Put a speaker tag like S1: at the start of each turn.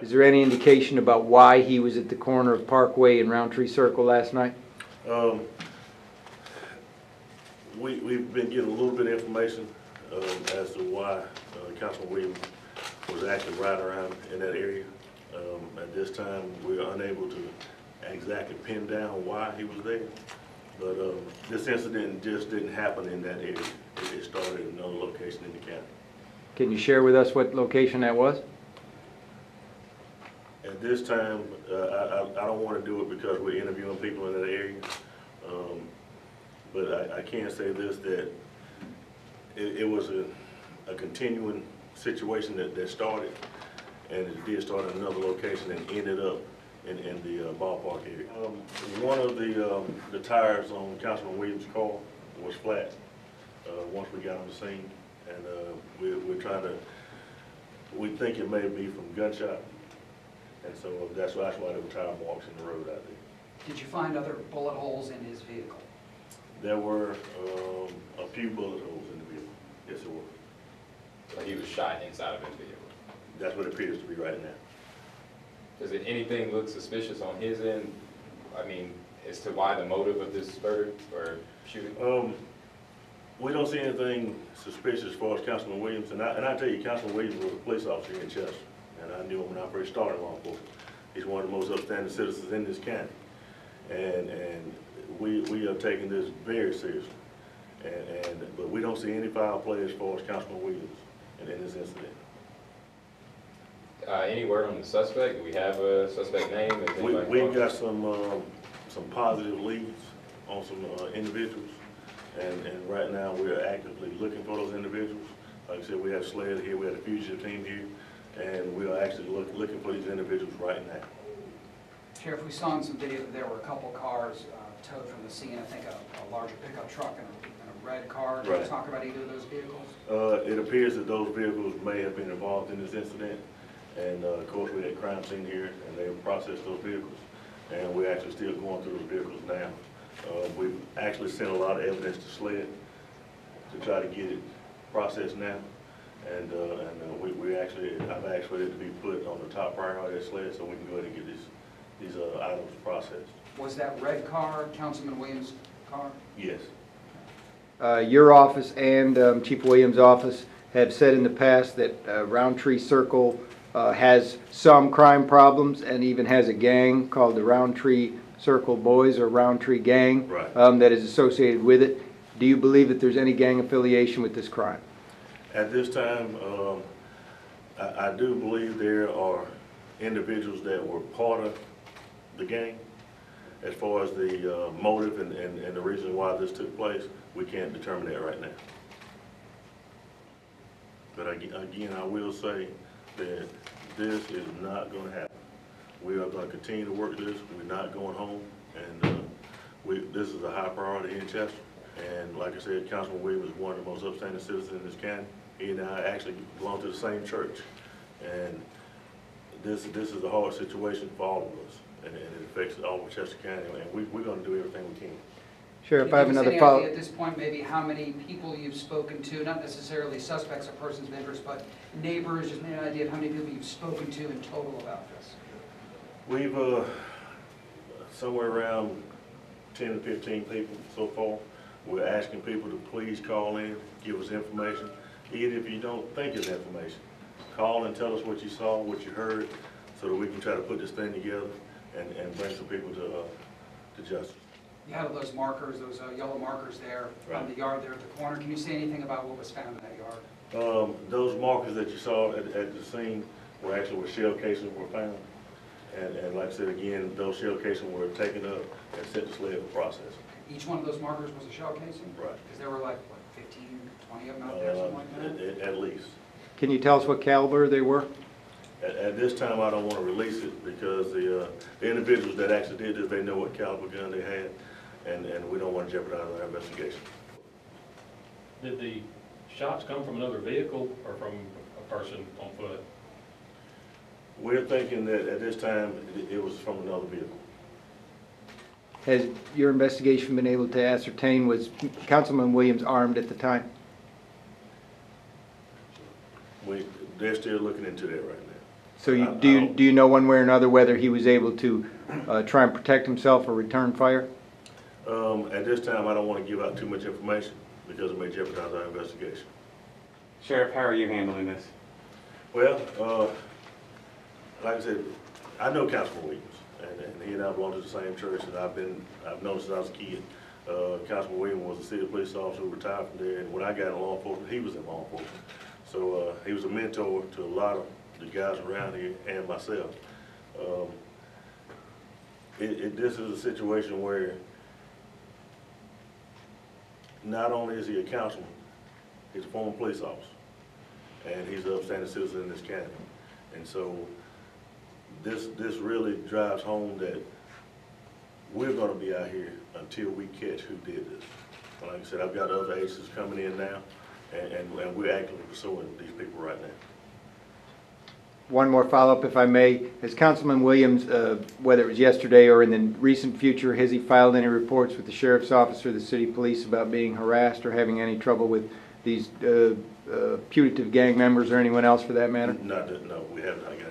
S1: Is there any indication about why he was at the corner of Parkway and Roundtree Circle last night?
S2: We've been getting a little bit of information as to why Councilman Williams was actually riding around in that area. At this time, we are unable to exactly pin down why he was there. But this incident just didn't happen in that area. It started in another location in the county. Can
S1: you share with us what location that was?
S2: At this time, I don't want to do it because we're interviewing people in that area. But I can say this, that it was a continuing situation that started, and it did start in another location and ended up in the ballpark area. One of the tires on Councilman Williams' car was flat once we got on the scene, and we think it may be from gunshot, and so that's why there were tire marks in the road out there.
S3: Did you find other bullet holes in his vehicle?
S2: There were a few bullet holes in the vehicle. Yes, there were.
S4: But he was shot inside of his vehicle.
S2: That's what it appears to be right now.
S4: Does anything look suspicious on his end? I mean, as to why the motive of this murder or shooting?
S2: We don't see anything suspicious as far as Councilman Williams. And I tell you, Councilman Williams was a police officer here in Chester. And I knew him when I first started law enforcement. He's one of the most upstanding citizens in this county. And we are taking this very seriously. But we don't see any foul play as far as Councilman Williams in this incident.
S4: Any word on the suspect? Do we have a suspect name?
S2: We've got some positive leads on some individuals, and right now we are actively looking for those individuals. Like I said, we have SLED here, we have a fugitive team here, and we are actually looking for these individuals right now.
S3: Sheriff, we saw in some video that there were a couple cars towed from the scene. I think a larger pickup truck and a red car. Can you talk about either of those vehicles?
S2: It appears that those vehicles may have been involved in this incident. And of course, we had crime scene here, and they processed those vehicles. And we're actually still going through those vehicles now. We've actually sent a lot of evidence to SLED to try to get it processed now. And I've asked for it to be put on the top priority at SLED so we can go ahead and get these items processed.
S3: Was that red car Councilman Williams' car?
S2: Yes.
S1: Your office and Chief Williams' office have said in the past that Roundtree Circle has some crime problems and even has a gang called the Roundtree Circle Boys or Roundtree Gang that is associated with it. Do you believe that there's any gang affiliation with this crime?
S2: At this time, I do believe there are individuals that were part of the gang. As far as the motive and the reason why this took place, we can't determine that right now. But again, I will say that this is not going to happen. We are going to continue to work this. We're not going home, and this is a high priority in Chester. And like I said, Councilman Williams is one of the most upstanding citizens in this county. He and I actually belong to the same church, and this is a hard situation for all of us, and it affects all of Chester County. And we're going to do everything we can.
S1: Sheriff, I have another follow-up.
S3: At this point, maybe how many people you've spoken to, not necessarily suspects or persons of interest, but neighbors, just maybe an idea of how many people you've spoken to in total about this?
S2: We've somewhere around 10 to 15 people so far. We're asking people to please call in, give us information, even if you don't think it's information. Call and tell us what you saw, what you heard, so that we can try to put this thing together and bring some people to justice.
S3: You have those markers, those yellow markers there on the yard there at the corner. Can you say anything about what was found in that yard?
S2: Those markers that you saw at the scene were actually where shell casings were found. And like I said again, those shell casings were taken up and sent to SLED for processing.
S3: Each one of those markers was a shell casing?
S2: Right.
S3: Because there were like, what, 15, 20 of them out there, something like that?
S2: At least.
S1: Can you tell us what caliber they were?
S2: At this time, I don't want to release it because the individuals that actually did this, they know what caliber gun they had. And we don't want to jeopardize our investigation.
S5: Did the shots come from another vehicle or from a person on foot?
S2: We're thinking that at this time it was from another vehicle.
S1: Has your investigation been able to ascertain, was Councilman Williams armed at the time?
S2: They're still looking into that right now.
S1: So
S2: I don't-
S1: do you know one way or another whether he was able to try and protect himself or return fire?
S2: At this time, I don't want to give out too much information because it may jeopardize our investigation.
S6: Sheriff, how are you handling this?
S2: Well, like I said, I know Councilman Williams, and he and I belong to the same church, and I've known since I was a kid. Councilman Williams was a city police officer who retired from there, and when I got in law enforcement, he was in law enforcement. So he was a mentor to a lot of the guys around here and myself. This is a situation where not only is he a councilman, he's a former police officer, and he's an upstanding citizen in this county. And so this really drives home that we're gonna be out here until we catch who did this. Like I said, I've got other agencies coming in now, and we're actively pursuing these people right now.
S1: One more follow-up, if I may. Has Councilman Williams, whether it was yesterday or in the recent future, has he filed any reports with the sheriff's office or the city police about being harassed or having any trouble with these putative gang members or anyone else for that matter?
S2: No, we have not got